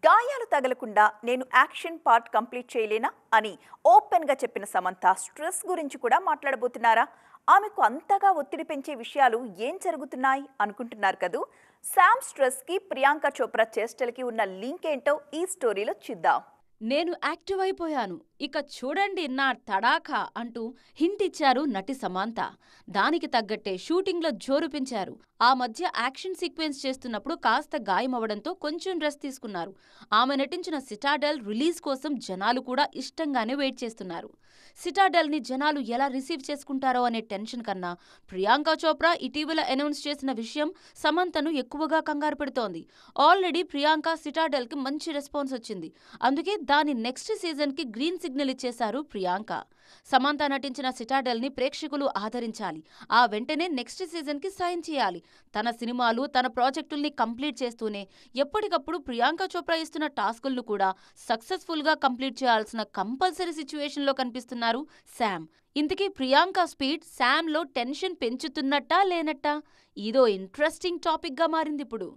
గాయాలు తగలకుండా నేను యాక్షన్ పార్ట్ కంప్లీట్ చేయలేనా అని ఓపెన్గా చెప్పిన సమంత స్ట్రెస్ గురించి కూడా మాట్లాడబోతున్నారా? ఆమెకు అంతగా ఒత్తిడి పెంచే విషయాలు ఏం జరుగుతున్నాయి అనుకుంటున్నారు కదూ. శామ్ స్ట్రెస్కి ప్రియాంక చోప్రా చేష్టలకి ఉన్న లింక్ ఏంటో ఈ స్టోరీలో చూద్దాం. నేను యాక్టివ్ అయిపోయాను, ఇక చూడండి నా తడాఖా అంటూ హింట్ ఇచ్చారు నటి సమాంత. దానికి తగ్గట్టే షూటింగ్లో జోరు పెంచారు. ఆ మధ్య యాక్షన్ సీక్వెన్స్ చేస్తున్నప్పుడు కాస్త గాయమవడంతో కొంచెం రెస్ట్ తీసుకున్నారు. ఆమె నటించిన సిటాడెల్ రిలీజ్ కోసం జనాలు కూడా ఇష్టంగానే వెయిట్ చేస్తున్నారు. సిటాడెల్ని జనాలు ఎలా రిసీవ్ చేసుకుంటారో అనే టెన్షన్ కన్నా ప్రియాంక చోప్రా ఇటీవల అనౌన్స్ చేసిన విషయం సమంతను ఎక్కువగా కంగారు పెడుతోంది. ఆల్రెడీ ప్రియాంక సిటాడెల్కి మంచి రెస్పాన్స్ వచ్చింది. అందుకే దాని నెక్స్ట్ సీజన్కి గ్రీన్ సిగ్నల్ ఇచ్చేశారు ప్రియాంక. సమంత నటించిన సిటాడెల్ని ప్రేక్షకులు ఆదరించాలి, ఆ వెంటనే నెక్స్ట్ సీజన్కి సైన్ చేయాలి. తన సినిమాలు, తన ప్రాజెక్టుల్ని కంప్లీట్ చేస్తూనే ఎప్పటికప్పుడు ప్రియాంక చోప్రా ఇస్తున్న టాస్కులను కూడా సక్సెస్ఫుల్గా కంప్లీట్ చేయాల్సిన కంపల్సరీ సిచ్యువేషన్లో కనిపిస్తున్నారు శామ్. ఇంతకీ ప్రియాంక స్పీడ్ శామ్లో టెన్షన్ పెంచుతున్నట్టా లేనట్టా? ఇదో ఇంట్రెస్టింగ్ టాపిక్గా మారిందిప్పుడు.